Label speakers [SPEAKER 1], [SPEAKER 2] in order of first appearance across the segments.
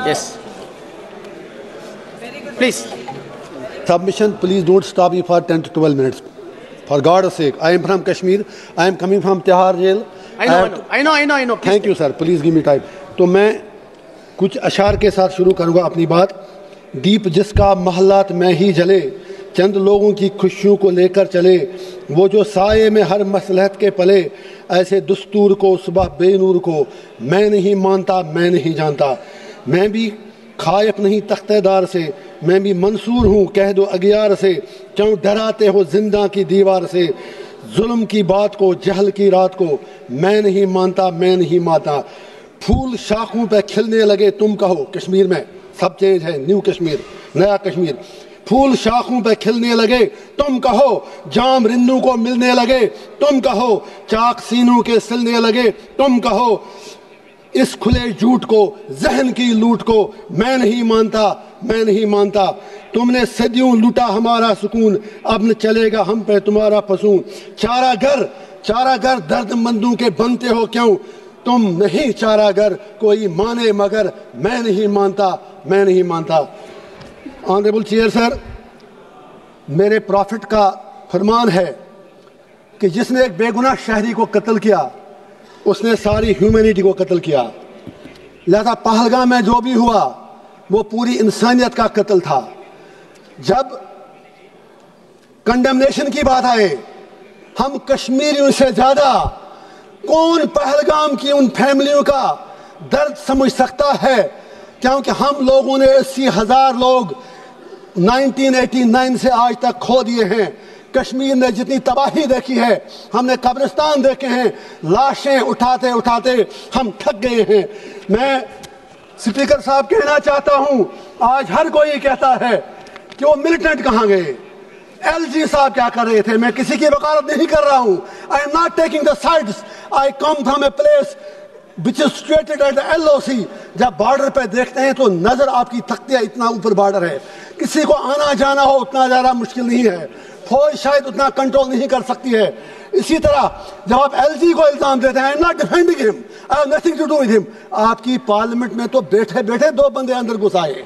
[SPEAKER 1] Yes. Please.
[SPEAKER 2] Submission, please don't stop me for 10 to 12 minutes. For God's sake, I am from Kashmir. I am coming from Tihar jail.
[SPEAKER 1] I know. Please.
[SPEAKER 2] Thank you, sir. Please give me time. تو میں کچھ اشعار کے ساتھ شروع کروں گا اپنی بات. دیپ جس کا محلات میں ہی جلے, چند لوگوں کی خوشیوں کو لے کر چلے, وہ جو سائے میں ہر مصلحت کے پلے, ایسے دستور کو صبح بے نور کو میں نہیں مانتا, میں نہیں جانتا. میں بھی خائف نہیں تختہ دار سے, میں بھی منصور ہوں کہہ دو اگیار سے, کیوں ڈراتے ہو زندہ کی دیوار سے. ظلم کی بات کو, جہل کی رات کو میں نہیں مانتا, میں نہیں مانتا. پھول شاخوں پہ کھلنے لگے تم کہو, کشمیر میں سب چینج ہے, نیو کشمیر, نیا کشمیر. پھول شاخوں پہ کھلنے لگے تم کہو, جام رندوں کو ملنے لگے تم کہو, چاک سینوں کے سلنے لگے تم کہو. اس کھلے جھوٹ کو, ذہن کی لوٹ کو میں نہیں مانتا, میں نہیں مانتا. تم نے صدیوں لوٹا ہمارا سکون, اب نہ چلے گا ہم پہ تمہارا فسون. چارہ گر درد مندوں کے بنتے ہو کیوں, تم نہیں چارہ گر کوئی مانے مگر میں نہیں مانتا, میں نہیں مانتا. آنریبل چیئر سر, میرے پروفٹ کا فرمان ہے کہ جس نے ایک بے گناہ شہری کو قتل کیا اس نے ساری ہیومینٹی کو قتل کیا. لہذا پہلگام میں جو بھی ہوا وہ پوری انسانیت کا قتل تھا. جب کنڈمنیشن کی بات آئے, ہم کشمیریوں سے زیادہ کون پہلگام کی ان فیملیوں کا درد سمجھ سکتا ہے, کیونکہ ہم لوگوں نے 80,000 لوگ 1989 سے آج تک کھو دیے ہیں. کشمیر نے جتنی تباہی دیکھی ہے, ہم نے قبرستان دیکھے ہیں, لاشیں اٹھاتے اٹھاتے ہم تھک گئے ہیں. میں سپیکر صاحب کہنا چاہتا ہوں, آج ہر کوئی کہتا ہے کہ وہ ملیٹنٹ کہاں گئے, ایل جی صاحب کیا کر رہے تھے. میں کسی کی وکالت نہیں کر رہا ہوں. I am not taking the sides. I come from a place which is situated at the LOC. جب بارڈر پہ دیکھتے ہیں تو نظر آپ کی تھکتی ہے, اتنا اوپر بارڈر ہے. کسی کو آنا جانا ہو اتنا زیادہ مشکل نہیں ہے, فوج شاید اتنا کنٹرول نہیں کر سکتی ہے. اسی طرح جب آپ ایل جی کو الزام دیتے ہیں, I am not defending him, I have nothing to do with him. آپ کی پارلیمنٹ میں تو بیٹھے بیٹھے 2 بندے اندر گھس آئے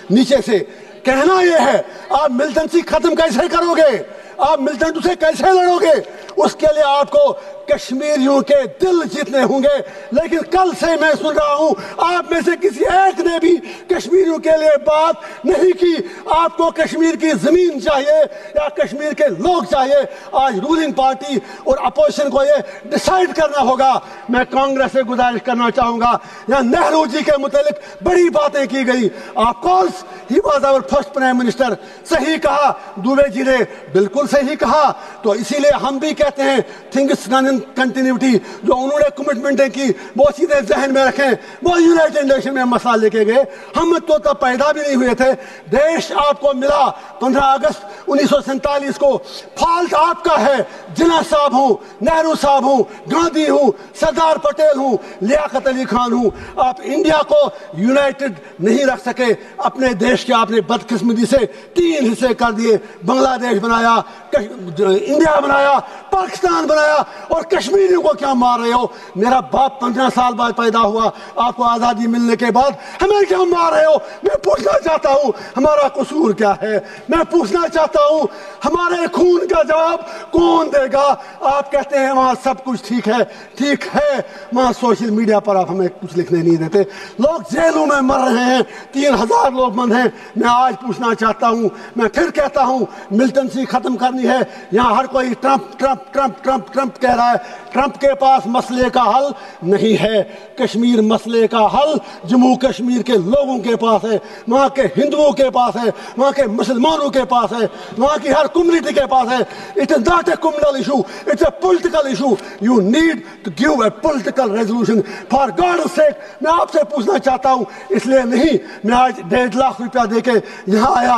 [SPEAKER 2] نیچے سے. کہنا یہ ہے, آپ ملٹنسی ختم کیسے کرو گے, آپ ملٹنٹ سے کیسے لڑو گے. اس کے لیے آپ کو کشمیریوں کے دل جیتنے ہوں گے. لیکن کل سے میں سن رہا ہوں آپ میں سے کسی ایک نے بھی کشمیریوں کے لیے بات نہیں کی. آپ کو کشمیر کی زمین چاہیے یا کشمیر کے لوگ چاہیے. آج رولنگ پارٹی اور اپوزیشن کو یہ ڈیسائیڈ کرنا ہوگا. میں کانگریس سے گزارش کرنا چاہوں گا, یا نہرو جی کے متعلق بڑی باتیں کی گئی. Of course he was our first prime minister, صحیح کہا. دوبے جی نے بالکل صحیح کہا. تو اسی لیے ہم بھی کہتے ہیں تھنگس کنٹینیوٹی جو انہوں نے کمٹمنٹیں کی وہ سیدھے ذہن میں رکھیں. وہ یونائٹڈ نیشن میں مسئلہ لے کے گئے, ہم تو تب پیدا بھی نہیں ہوئے تھے. دیش آپ کو ملا 15 اگست 1947 کو. فالٹ آپ کا ہے. جناح صاحب ہوں, نہرو صاحب ہوں, گاندھی ہوں, سردار پٹیل ہوں, لیاقت علی خان ہوں, آپ انڈیا کو یونائٹڈ نہیں رکھ سکے. اپنے دیش کے آپ نے بدقسمتی سے 3 حصے کر دیے. بنگلہ دیش بنایا, انڈیا بنایا, پاکستان بنایا, اور کشمیریوں کو کیا مار رہے ہو. میرا باپ 15 سال بعد پیدا ہوا, آپ کو آزادی ملنے کے بعد ہمیں کیا مار رہے ہو. میں پوچھنا چاہتا ہوں ہمارا قصور کیا ہے. میں پوچھنا چاہتا ہوں ہمارے خون کا جواب کون دے گا. آپ کہتے ہیں وہاں سب کچھ ٹھیک ہے. ٹھیک ہے, وہاں سوشل میڈیا پر آپ ہمیں کچھ لکھنے نہیں دیتے. لوگ جیلوں میں مر رہے ہیں, 3,000 لوگ بند ہیں. میں آج پوچھنا چاہتا ہوں, میں پھر کہتا ہوں ملٹنسی ختم کرنی ہے. یہاں ہر کوئی Trump Trump Trump Trump Trump کہہ رہا ہے. ٹرمپ کے پاس مسئلے کا حل نہیں ہے. کشمیر مسئلے کا حل جموں کشمیر کے لوگوں کے پاس ہے, وہاں کے ہندوؤں کے پاس ہے, وہاں کے مسلمانوں کے پاس ہے, وہاں کی ہر کمیونٹی کے پاس ہے. It is not a communal issue, it's a political issue. You need to give a political resolution. For God's sake, میں آپ سے پوچھنا چاہتا ہوں, اس لیے نہیں میں آج 1.5 لاکھ روپیہ دے کے یہاں آیا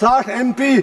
[SPEAKER 2] 60 MP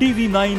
[SPEAKER 3] TV9